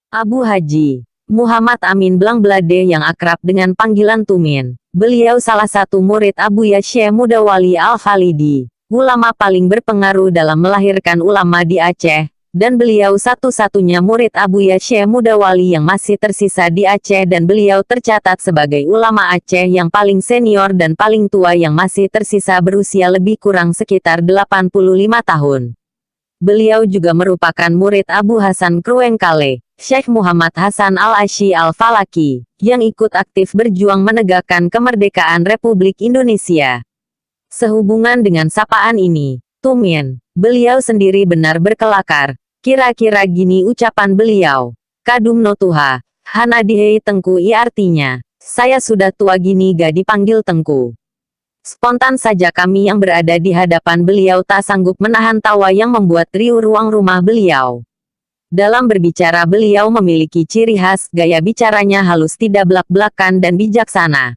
Abu Haji Muhammad Amin Blangblade yang akrab dengan panggilan Tumin. Beliau salah satu murid Abu Ya Syekh Mudawali Al-Khalidi, ulama paling berpengaruh dalam melahirkan ulama di Aceh, dan beliau satu-satunya murid Abu Ya Syekh Mudawali yang masih tersisa di Aceh, dan beliau tercatat sebagai ulama Aceh yang paling senior dan paling tua yang masih tersisa berusia lebih kurang sekitar 85 tahun. Beliau juga merupakan murid Abu Hasan Kruengkale, Syekh Muhammad Hasan Al-Asy Al-Falaki, yang ikut aktif berjuang menegakkan kemerdekaan Republik Indonesia. Sehubungan dengan sapaan ini, Tumin, beliau sendiri benar berkelakar. Kira-kira gini ucapan beliau. Kadum no tuha, hanadihei tengku i artinya, saya sudah tua gini gak dipanggil tengku. Spontan saja kami yang berada di hadapan beliau tak sanggup menahan tawa yang membuat riuh ruang rumah beliau. Dalam berbicara beliau memiliki ciri khas, gaya bicaranya halus, tidak belak-belakan dan bijaksana.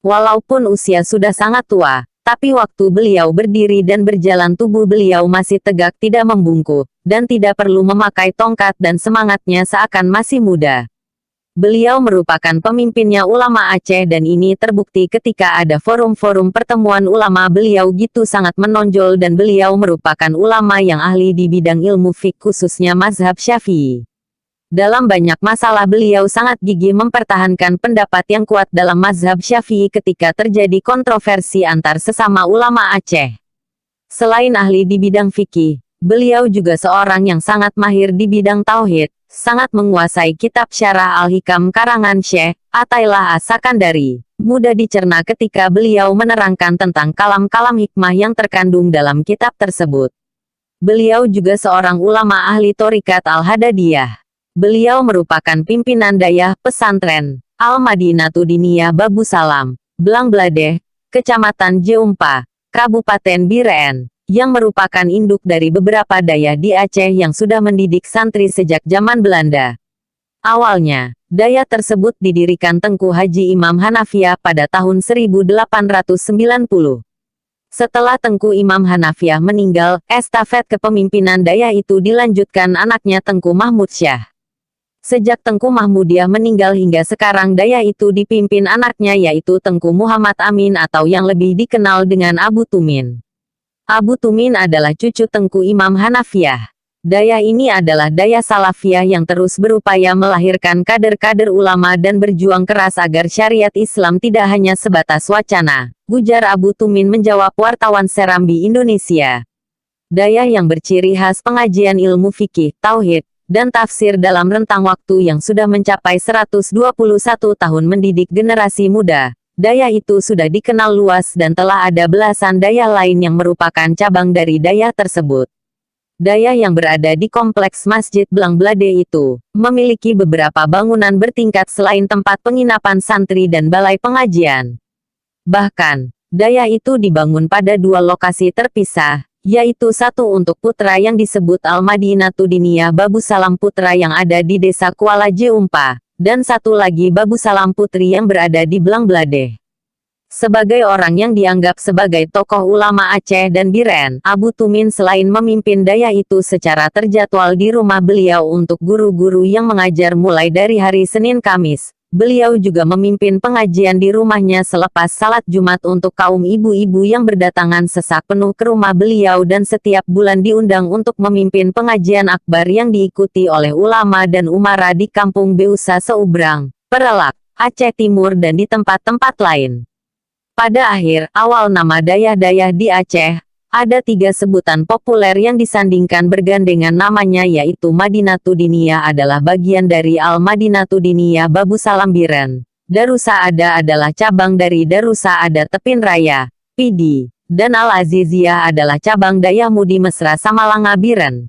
Walaupun usia sudah sangat tua, tapi waktu beliau berdiri dan berjalan tubuh beliau masih tegak, tidak membungkuk, dan tidak perlu memakai tongkat, dan semangatnya seakan masih muda. Beliau merupakan pemimpinnya ulama Aceh, dan ini terbukti ketika ada forum-forum pertemuan ulama beliau gitu sangat menonjol, dan beliau merupakan ulama yang ahli di bidang ilmu fiqh khususnya mazhab Syafi'i. Dalam banyak masalah beliau sangat gigih mempertahankan pendapat yang kuat dalam mazhab Syafi'i ketika terjadi kontroversi antar sesama ulama Aceh. Selain ahli di bidang fikih, beliau juga seorang yang sangat mahir di bidang tauhid, sangat menguasai kitab Syarah Al-Hikam karangan Syekh Athaillah As-Sakandari. Mudah dicerna ketika beliau menerangkan tentang kalam-kalam hikmah yang terkandung dalam kitab tersebut. Beliau juga seorang ulama ahli Thoriqat Al-Hadadiyah. Beliau merupakan pimpinan dayah pesantren Al-Madinatu Diniyah Babu Salam, Blangblade, Kecamatan Jeumpa, Kabupaten Biren, yang merupakan induk dari beberapa dayah di Aceh yang sudah mendidik santri sejak zaman Belanda. Awalnya, dayah tersebut didirikan Tengku Haji Imam Hanafiah pada tahun 1890. Setelah Tengku Imam Hanafiah meninggal, estafet kepemimpinan dayah itu dilanjutkan anaknya Tengku Mahmud Syah. Sejak Tengku Mahmudiyah meninggal hingga sekarang dayah itu dipimpin anaknya yaitu Tengku Muhammad Amin atau yang lebih dikenal dengan Abu Tumin. Abu Tumin adalah cucu Tengku Imam Hanafiah. Dayah ini adalah dayah Salafiyah yang terus berupaya melahirkan kader-kader ulama dan berjuang keras agar syariat Islam tidak hanya sebatas wacana, ujar Abu Tumin menjawab wartawan Serambi Indonesia. Dayah yang berciri khas pengajian ilmu fikih, tauhid, dan tafsir dalam rentang waktu yang sudah mencapai 121 tahun mendidik generasi muda. Dayah itu sudah dikenal luas dan telah ada belasan dayah lain yang merupakan cabang dari dayah tersebut. Dayah yang berada di kompleks Masjid Blangblade itu memiliki beberapa bangunan bertingkat selain tempat penginapan santri dan balai pengajian. Bahkan, dayah itu dibangun pada dua lokasi terpisah, yaitu satu untuk putra yang disebut Al-Madinatu Diniyah Babu Salam Putra yang ada di Desa Kuala Jeumpa, dan satu lagi Babu Salam Putri yang berada di Blangblade. Sebagai orang yang dianggap sebagai tokoh ulama Aceh dan Biren, Abu Tumin selain memimpin dayah itu secara terjadwal di rumah beliau untuk guru-guru yang mengajar mulai dari hari Senin Kamis, beliau juga memimpin pengajian di rumahnya selepas salat Jumat untuk kaum ibu-ibu yang berdatangan sesak penuh ke rumah beliau dan setiap bulan diundang untuk memimpin pengajian akbar yang diikuti oleh ulama dan umara di Kampung Beusa Seubrang, Perelak, Aceh Timur dan di tempat-tempat lain. Pada awal nama dayah-dayah di Aceh, ada 3 sebutan populer yang disandingkan bergandengan namanya yaitu Madinatu Diniyah adalah bagian dari Al-Madinatu Diniyah Babu Salam Biren. Darussaada adalah cabang dari Darussaada Tepin Raya, Pidi, dan Al-Aziziyah adalah cabang dayah Mudi Mesra Samalanga Biren.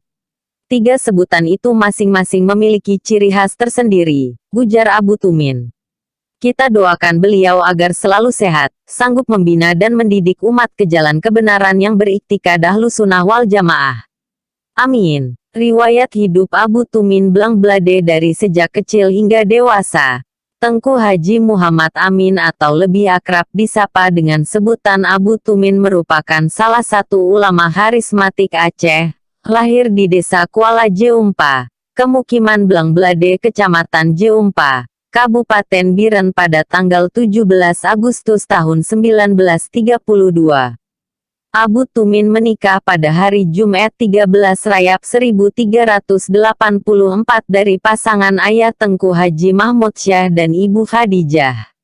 3 sebutan itu masing-masing memiliki ciri khas tersendiri, ujar Abu Tumin. Kita doakan beliau agar selalu sehat, sanggup membina dan mendidik umat ke jalan kebenaran yang beriktikad Ahlus Sunnah wal Jamaah. Amin. Riwayat hidup Abu Tumin Blangblade dari sejak kecil hingga dewasa. Tengku Haji Muhammad Amin atau lebih akrab disapa dengan sebutan Abu Tumin merupakan salah satu ulama karismatik Aceh, lahir di Desa Kuala Jeumpa, Kemukiman Blangblade, Kecamatan Jeumpa, Kabupaten Biren pada tanggal 17 Agustus tahun 1932. Abu Tumin menikah pada hari Jumat 13 Rajab 1384 dari pasangan ayah Tengku Haji Mahmud Syah dan Ibu Khadijah.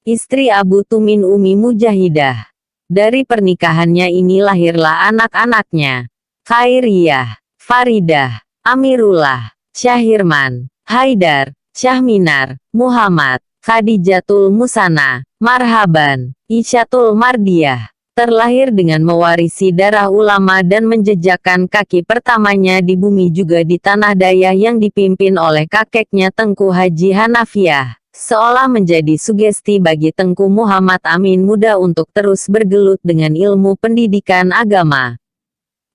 Istri Abu Tumin Umi Mujahidah. Dari pernikahannya ini lahirlah anak-anaknya: Khairiyah, Faridah, Amirullah, Syahirman, Haidar, Syahminar, Muhammad, Khadijatul Musana, Marhaban, Isyatul Mardiyah. Terlahir dengan mewarisi darah ulama dan menjejakkan kaki pertamanya di bumi juga di tanah Dayak yang dipimpin oleh kakeknya Tengku Haji Hanafiah, seolah menjadi sugesti bagi Tengku Muhammad Amin muda untuk terus bergelut dengan ilmu pendidikan agama.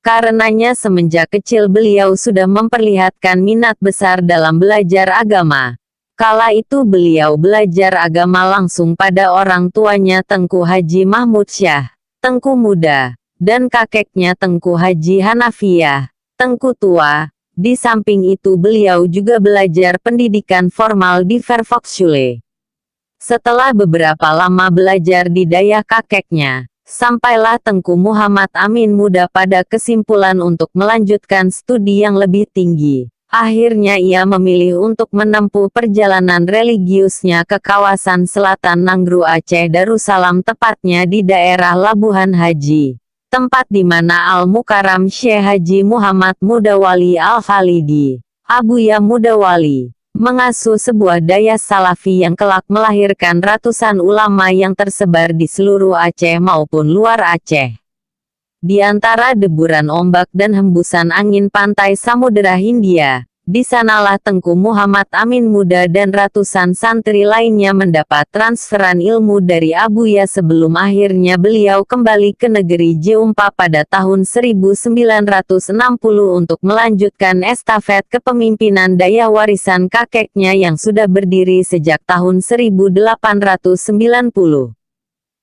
Karenanya semenjak kecil beliau sudah memperlihatkan minat besar dalam belajar agama. Kala itu beliau belajar agama langsung pada orang tuanya Tengku Haji Mahmud Syah, Tengku Muda, dan kakeknya Tengku Haji Hanafiah, Tengku Tua. Di samping itu beliau juga belajar pendidikan formal di Vervoksschule. Setelah beberapa lama belajar di Dayak kakeknya, sampailah Tengku Muhammad Amin muda pada kesimpulan untuk melanjutkan studi yang lebih tinggi. Akhirnya ia memilih untuk menempuh perjalanan religiusnya ke kawasan selatan Nanggru Aceh Darussalam, tepatnya di daerah Labuhan Haji, tempat di mana Al-Mukarram Syekh Haji Muhammad Mudawali Al-Khalidi, Abuya Mudawali, mengasuh sebuah daya salafi yang kelak melahirkan ratusan ulama yang tersebar di seluruh Aceh maupun luar Aceh. Di antara deburan ombak dan hembusan angin pantai Samudera Hindia, di sanalah Tengku Muhammad Amin muda dan ratusan santri lainnya mendapat transferan ilmu dari Abuya sebelum akhirnya beliau kembali ke negeri Jeumpa pada tahun 1960 untuk melanjutkan estafet kepemimpinan Dayak warisan kakeknya yang sudah berdiri sejak tahun 1890.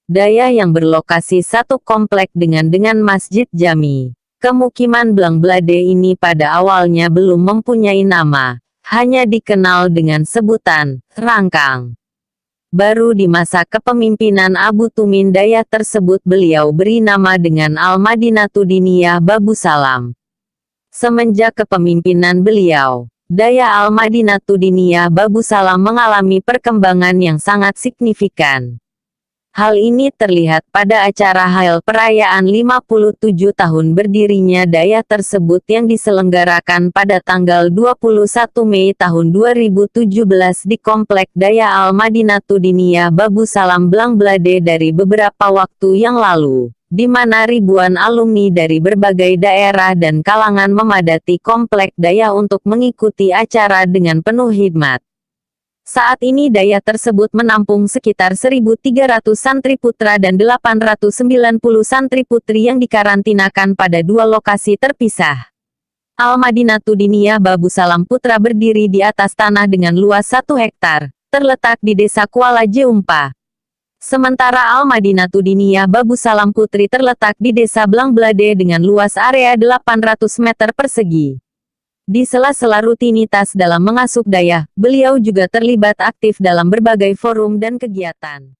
Dayak yang berlokasi satu komplek dengan Masjid Jami. Kemukiman Blangblade ini pada awalnya belum mempunyai nama, hanya dikenal dengan sebutan Rangkang. Baru di masa kepemimpinan Abu Tumin Dayak tersebut beliau beri nama dengan Al-Madinatu Diniyah Babu Salam. Semenjak kepemimpinan beliau, Dayak Al-Madinatu Diniyah Babu Salam mengalami perkembangan yang sangat signifikan. Hal ini terlihat pada acara Hail perayaan 57 tahun berdirinya Dayak tersebut yang diselenggarakan pada tanggal 21 Mei tahun 2017 di Komplek Dayak Al-Madinatu Diniyah Babu Salam Blangblade dari beberapa waktu yang lalu, di mana ribuan alumni dari berbagai daerah dan kalangan memadati Komplek Dayak untuk mengikuti acara dengan penuh hikmat. Saat ini Dayak tersebut menampung sekitar 1.300 santri putra dan 890 santri putri yang dikarantinakan pada dua lokasi terpisah. Al-Madinatu Diniyah Babu Salam Putra berdiri di atas tanah dengan luas 1 hektar, terletak di Desa Kuala Jeumpa. Sementara Al-Madinatu Diniyah Babu Salam Putri terletak di Desa Blangblade dengan luas area 800 meter persegi. Di sela-sela rutinitas dalam mengasuh Dayak, beliau juga terlibat aktif dalam berbagai forum dan kegiatan.